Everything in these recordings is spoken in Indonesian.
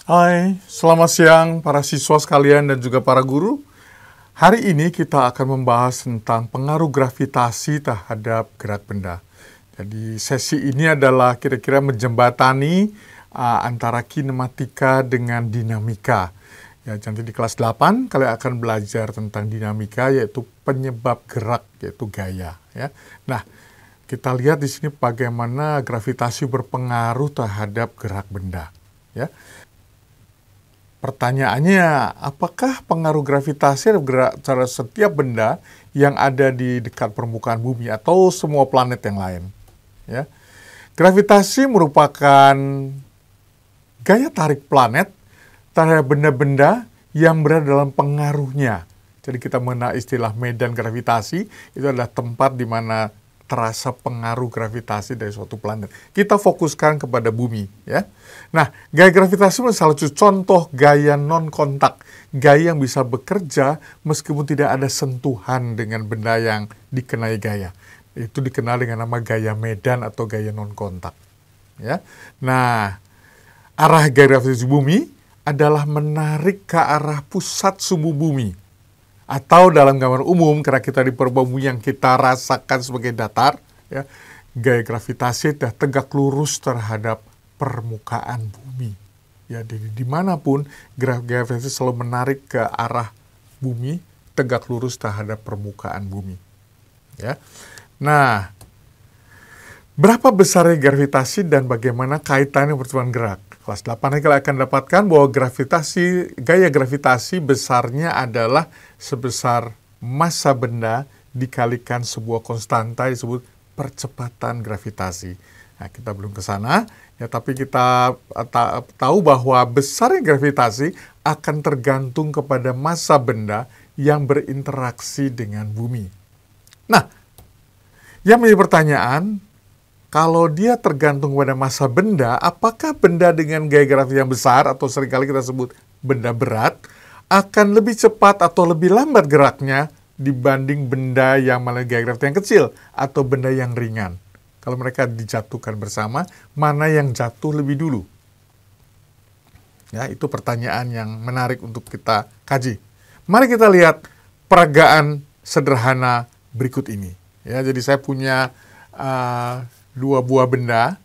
Hai, selamat siang para siswa sekalian dan juga para guru. Hari ini kita akan membahas tentang pengaruh gravitasi terhadap gerak benda. Jadi sesi ini adalah kira-kira menjembatani antara kinematika dengan dinamika. Ya, nanti di kelas 8 kalian akan belajar tentang dinamika, yaitu penyebab gerak, yaitu gaya. Ya. Nah, kita lihat di sini bagaimana gravitasi berpengaruh terhadap gerak benda. Ya. Pertanyaannya, apakah pengaruh gravitasi terhadap setiap benda yang ada di dekat permukaan bumi atau semua planet yang lain? Ya. Gravitasi merupakan gaya tarik planet terhadap benda-benda yang berada dalam pengaruhnya. Jadi kita mengenal istilah medan gravitasi, itu adalah tempat di mana terasa pengaruh gravitasi dari suatu planet. Kita fokuskan kepada bumi, ya. Nah, gaya gravitasi salah satu contoh gaya non-kontak, gaya yang bisa bekerja meskipun tidak ada sentuhan dengan benda yang dikenai gaya. Itu dikenal dengan nama gaya medan atau gaya non-kontak, ya. Nah, arah gaya gravitasi bumi adalah menarik ke arah pusat sumbu bumi. Atau dalam gambar umum, karena kita di bumi yang kita rasakan sebagai datar, ya, gaya gravitasi tegak lurus terhadap permukaan bumi. Ya, jadi dimanapun gaya gravitasi selalu menarik ke arah bumi, tegak lurus terhadap permukaan bumi. Ya, nah, berapa besarnya gravitasi dan bagaimana kaitannya pertumbuhan gerak? Kelas 8 kalian akan dapatkan bahwa gaya gravitasi besarnya adalah sebesar massa benda dikalikan sebuah konstanta disebut percepatan gravitasi. Nah, kita belum ke sana, ya, tapi kita tahu bahwa besarnya gravitasi akan tergantung kepada massa benda yang berinteraksi dengan bumi. Nah, yang menjadi pertanyaan, kalau dia tergantung pada massa benda, apakah benda dengan gaya gravitasi yang besar atau seringkali kita sebut benda berat akan lebih cepat atau lebih lambat geraknya dibanding benda yang memiliki gaya gravitasi yang kecil atau benda yang ringan? Kalau mereka dijatuhkan bersama, mana yang jatuh lebih dulu? Ya, itu pertanyaan yang menarik untuk kita kaji. Mari kita lihat peragaan sederhana berikut ini. Ya, jadi saya punya dua buah benda,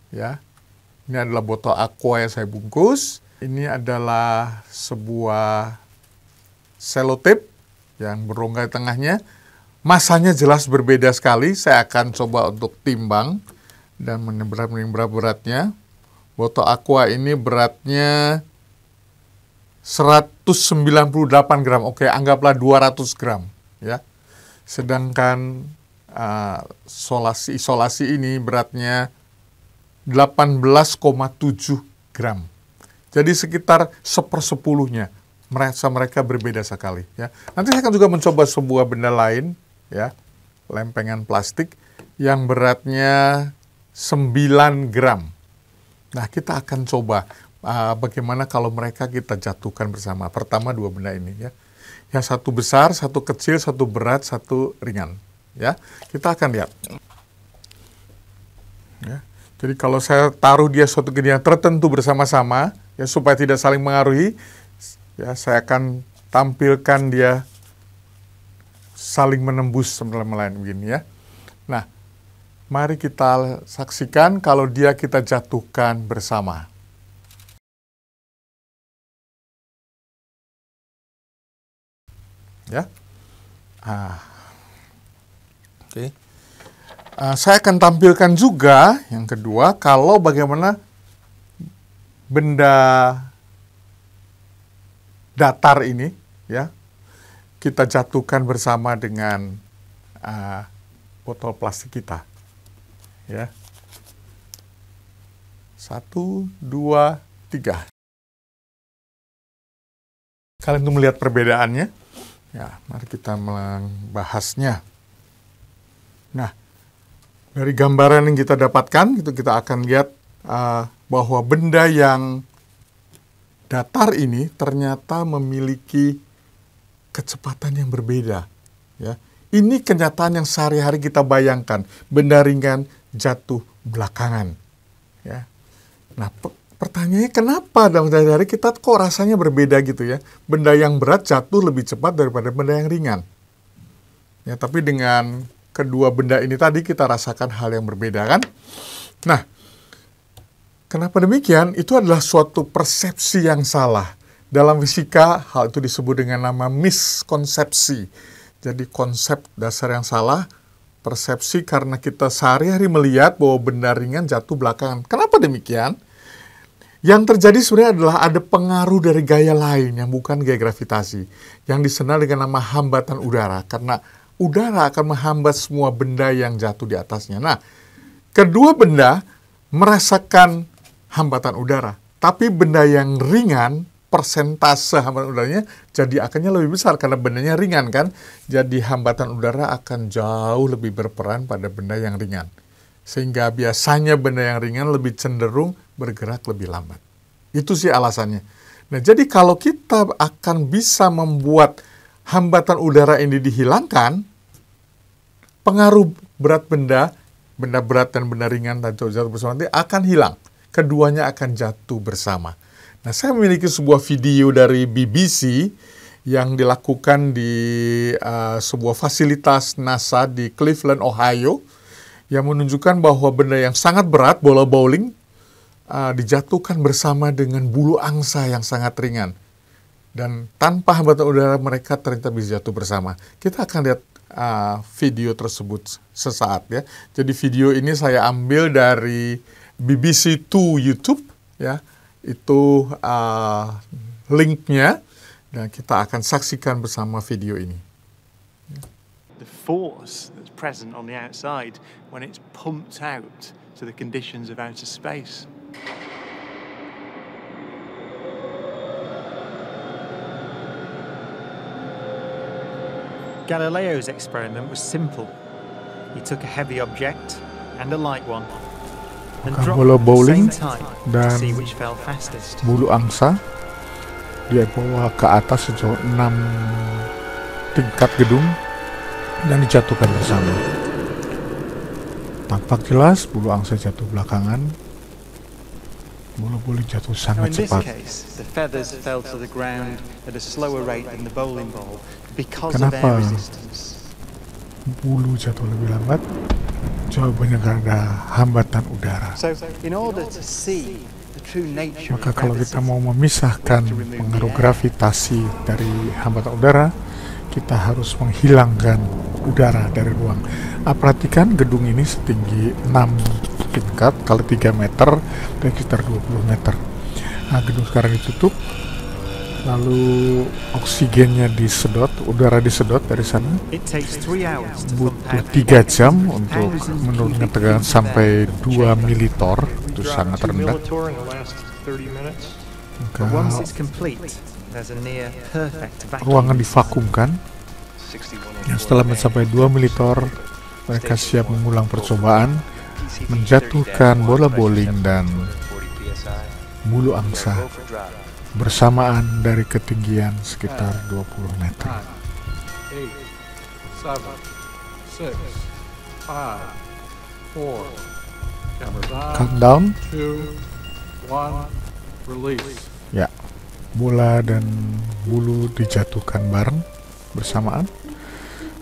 ya. Ini adalah botol aqua yang saya bungkus. Ini adalah sebuah selotip yang berongga di tengahnya. Masanya jelas berbeda sekali. Saya akan coba untuk timbang dan menimbang beratnya. Botol aqua ini beratnya 198 gram. Oke, anggaplah 200 gram, ya. Sedangkan isolasi ini beratnya 18,7 gram. Jadi sekitar 1/10-nya. Mereka berbeda sekali, ya. Nanti saya akan juga mencoba sebuah benda lain, ya, lempengan plastik yang beratnya 9 gram. Nah, kita akan coba bagaimana kalau mereka kita jatuhkan bersama. Pertama dua benda ini, ya. Yang satu besar, satu kecil, satu berat, satu ringan. Ya, kita akan lihat. Ya, jadi kalau saya taruh dia suatu ginian tertentu bersama-sama, ya, supaya tidak saling mengaruhi, ya, saya akan tampilkan dia saling menembus sama lain begini, ya. Nah, mari kita saksikan kalau dia kita jatuhkan bersama. Ya. Oke. Saya akan tampilkan juga yang kedua, kalau bagaimana benda datar ini, ya, kita jatuhkan bersama dengan botol plastik kita, ya. 1, 2, 3. Kalian tuh melihat perbedaannya? Ya, mari kita membahasnya. Nah, dari gambaran yang kita dapatkan, itu kita akan lihat bahwa benda yang datar ini ternyata memiliki kecepatan yang berbeda. Ya, ini kenyataan yang sehari-hari kita bayangkan. Benda ringan jatuh belakangan. Ya, nah pertanyaannya kenapa dalam sehari-hari kita kok rasanya berbeda gitu ya. Benda yang berat jatuh lebih cepat daripada benda yang ringan. Ya, tapi dengan kedua benda ini tadi kita rasakan hal yang berbeda kan. Nah, kenapa demikian? Itu adalah suatu persepsi yang salah. Dalam fisika, hal itu disebut dengan nama miskonsepsi. Jadi konsep dasar yang salah, persepsi karena kita sehari-hari melihat bahwa benda ringan jatuh belakangan. Kenapa demikian? Yang terjadi sebenarnya adalah ada pengaruh dari gaya lain yang bukan gaya gravitasi, yang dikenal dengan nama hambatan udara, karena udara akan menghambat semua benda yang jatuh di atasnya. Nah, kedua benda merasakan hambatan udara, tapi benda yang ringan, persentase hambatan udaranya jadi akannya lebih besar, karena bendanya ringan kan, jadi hambatan udara akan jauh lebih berperan pada benda yang ringan. Sehingga biasanya benda yang ringan lebih cenderung bergerak lebih lambat. Itu sih alasannya. Nah, jadi kalau kita akan bisa membuat hambatan udara ini dihilangkan, pengaruh berat benda berat dan benda ringan dan jatuh bersama nanti akan hilang. Keduanya akan jatuh bersama. Nah, saya memiliki sebuah video dari BBC yang dilakukan di sebuah fasilitas NASA di Cleveland, Ohio, yang menunjukkan bahwa benda yang sangat berat, bola bowling, dijatuhkan bersama dengan bulu angsa yang sangat ringan. Dan tanpa hambatan udara mereka ternyata bisa jatuh bersama. Kita akan lihat video tersebut sesaat ya. Jadi video ini saya ambil dari BBC 2 YouTube ya. Itu linknya dan kita akan saksikan bersama video ini. The force that's present on the outside when it's pumped out to the conditions of outer space. Galileo's experiment was simple. He took a heavy object and a light one and dropped bola them at the bowling same time to dan see which fell fastest. bulu angsa dia bawa ke atas sejauh 6 tingkat gedung dan dijatuhkan bersama. Tampak jelas bulu angsa jatuh belakangan, bola bowling jatuh Now sangat in this cepat. case, the feathers fell to the ground at a slower rate than the bowling ball because of Kenapa air resistance. bulu jatuh lebih lambat? Jawabannya karena hambatan udara. So, in order to see the true nature Maka of kalau kita gravity, mau memisahkan pengaruh gravitasi dari hambatan udara, kita harus menghilangkan udara dari ruang. Perhatikan gedung ini setinggi 6 tingkat kali 3 meter dan sekitar 20 meter. Nah, gedung sekarang ditutup, lalu oksigennya disedot, udara disedot dari sana. it takes 3 hours to pump Butuh out 3 jam untuk 1,000 menurunkan cubic tegangan feet sampai of air 2 chamber. militor, itu sangat rendah. But once Maka it's complete, there's a near perfect ruangan vacuum. divakumkan, dan setelah mencapai 2 militor, mereka siap mengulang percobaan, menjatuhkan bola bowling dan bulu angsa bersamaan dari ketinggian sekitar 20 meter. 8, 7, 6, 5, 4, cameras on, Countdown, 2, 1, release. ya, bola dan bulu dijatuhkan bareng bersamaan,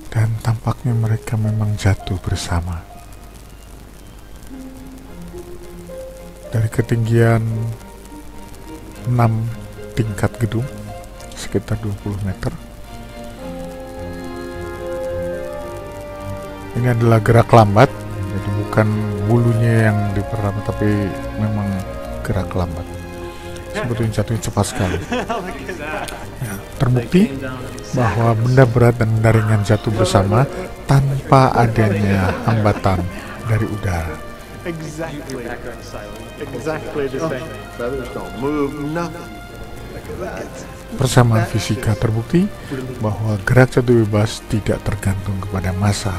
dan tampaknya mereka memang jatuh bersama. Dari ketinggian 6 tingkat gedung, sekitar 20 meter. Ini adalah gerak lambat, jadi bukan bulunya yang diperam, tapi memang gerak lambat. Sebetulnya jatuhnya cepat sekali. Ya, terbukti bahwa benda berat dan benda ringan jatuh bersama tanpa adanya hambatan dari udara. Exactly the same. Feathers don't move, nothing. Persamaan fisika terbukti bahwa gerak jatuh bebas tidak tergantung kepada massa.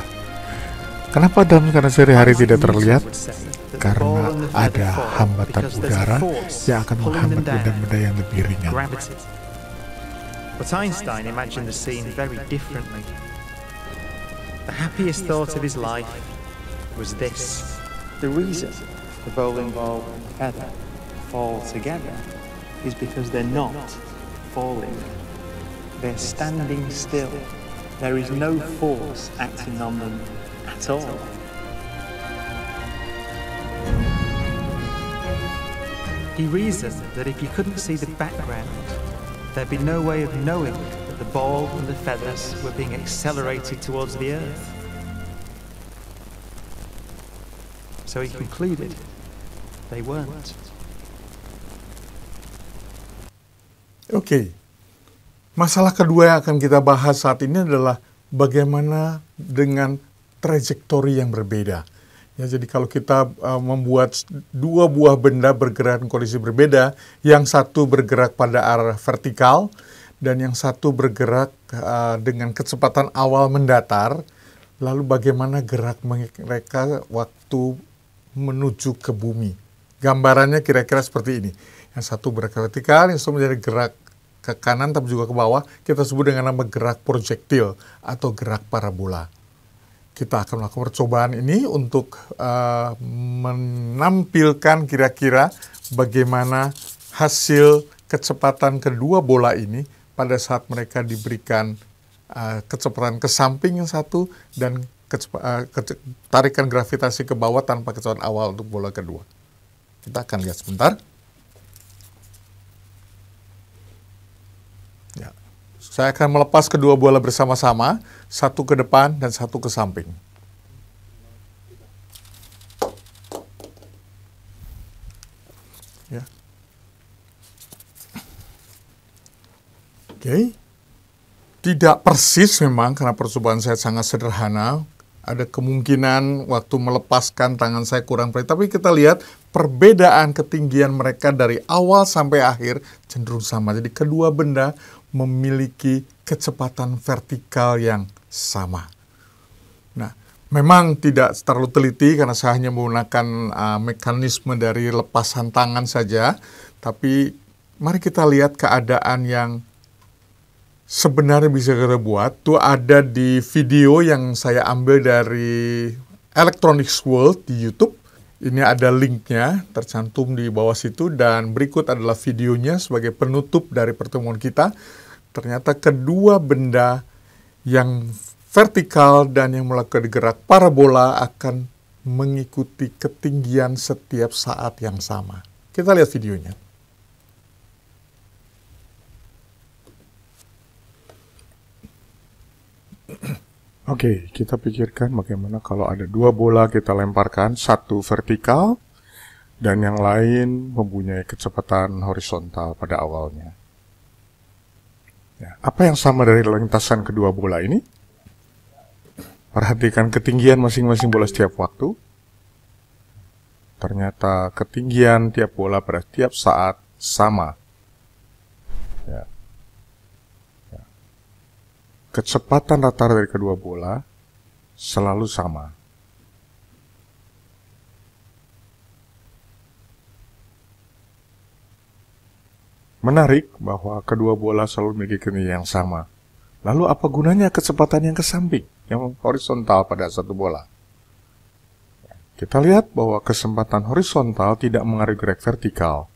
Kenapa dalam keadaan sehari-hari tidak terlihat? Karena ada hambatan udara yang akan menghambat benda-benda yang lebih ringan. Gravity. But Einstein imagined the scene very differently. The happiest thought of his life was this. The reason the bowling ball and feather fall together is because they're not falling. They're standing still. There is no force acting on them at all. He reasoned that if you couldn't see the background, there'd be no way of knowing that the ball and the feathers were being accelerated towards the earth. So he concluded they weren't. Oke. Masalah kedua yang akan kita bahas saat ini adalah bagaimana dengan trajektori yang berbeda. Ya, jadi kalau kita membuat dua buah benda bergerak dalam kondisi berbeda, yang satu bergerak pada arah vertikal dan yang satu bergerak dengan kecepatan awal mendatar, lalu bagaimana gerak mereka waktu menuju ke bumi. Gambarannya kira-kira seperti ini. Yang satu bergerak vertikal, yang satu menjadi gerak ke kanan tapi juga ke bawah. Kita sebut dengan nama gerak projektil atau gerak parabola. Kita akan melakukan percobaan ini untuk menampilkan kira-kira bagaimana hasil kecepatan kedua bola ini pada saat mereka diberikan kecepatan ke samping yang satu dan tarikan gravitasi ke bawah tanpa kecepatan awal untuk bola kedua. Kita akan lihat sebentar. Ya. Saya akan melepas kedua bola bersama-sama, satu ke depan dan satu ke samping. Ya. Oke. Tidak persis memang, karena percobaan saya sangat sederhana. Ada kemungkinan waktu melepaskan tangan saya kurang baik, tapi kita lihat perbedaan ketinggian mereka dari awal sampai akhir cenderung sama. Jadi kedua benda memiliki kecepatan vertikal yang sama. Nah, memang tidak terlalu teliti karena saya hanya menggunakan mekanisme dari lepasan tangan saja, tapi mari kita lihat keadaan yang sebenarnya bisa kita buat. Itu ada di video yang saya ambil dari Electronics World di YouTube. Ini ada linknya tercantum di bawah situ, dan berikut adalah videonya sebagai penutup dari pertemuan kita. Ternyata kedua benda yang vertikal dan yang melakukan gerak parabola akan mengikuti ketinggian setiap saat yang sama. Kita lihat videonya. Oke, kita pikirkan bagaimana kalau ada dua bola kita lemparkan, satu vertikal dan yang lain mempunyai kecepatan horizontal pada awalnya. Ya, apa yang sama dari lintasan kedua bola ini? Perhatikan ketinggian masing-masing bola setiap waktu. Ternyata ketinggian tiap bola pada tiap saat sama. Ya. Kecepatan rata dari kedua bola selalu sama. Menarik bahwa kedua bola selalu memiliki ketinggian yang sama. Lalu apa gunanya kecepatan yang ke samping, yang horizontal pada satu bola? Kita lihat bahwa kecepatan horizontal tidak mengaruhi gerak vertikal.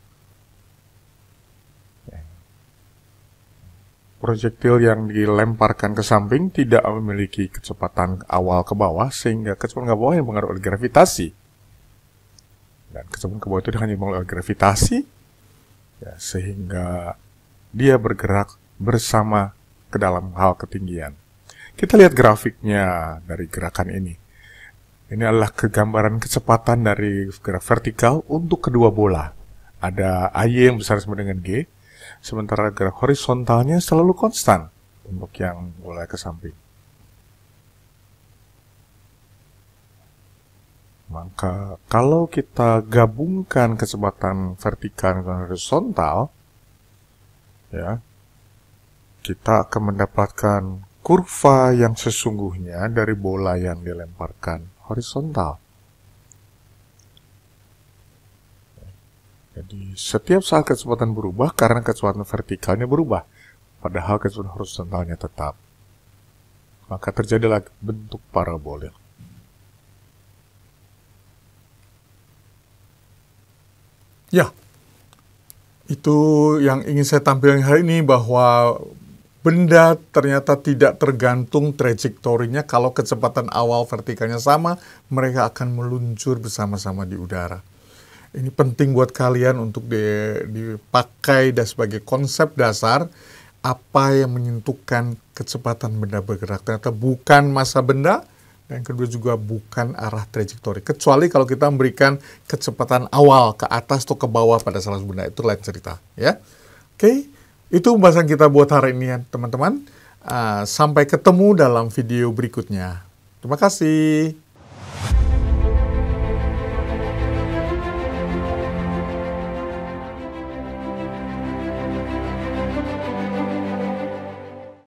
Projektil yang dilemparkan ke samping tidak memiliki kecepatan awal ke bawah, sehingga kecepatan ke bawah yang mengaruhi oleh gravitasi. Dan kecepatan ke bawah itu hanya mengaruhi oleh gravitasi, ya, sehingga dia bergerak bersama ke dalam hal ketinggian. Kita lihat grafiknya dari gerakan ini. Ini adalah kegambaran kecepatan dari gerak vertikal untuk kedua bola. Ada AY yang besar sama dengan G. Sementara gerak horizontalnya selalu konstan untuk yang bola ke samping. Maka kalau kita gabungkan kecepatan vertikal dan horizontal, ya, kita akan mendapatkan kurva yang sesungguhnya dari bola yang dilemparkan horizontal. Jadi, setiap saat kecepatan berubah karena kecepatan vertikalnya berubah, padahal kecepatan horizontalnya tetap. Maka terjadilah bentuk parabola. Ya, Itu yang ingin saya tampilkan hari ini, bahwa benda ternyata tidak tergantung trajektorinya. Kalau kecepatan awal vertikalnya sama, mereka akan meluncur bersama-sama di udara. Ini penting buat kalian untuk dipakai sebagai konsep dasar apa yang menentukan kecepatan benda bergerak. Ternyata bukan massa benda, dan kedua juga bukan arah trajektori. Kecuali kalau kita memberikan kecepatan awal ke atas atau ke bawah pada salah satu benda, itu lain cerita. Ya, oke. Itu pembahasan kita buat hari ini ya teman-teman. Sampai ketemu dalam video berikutnya. Terima kasih.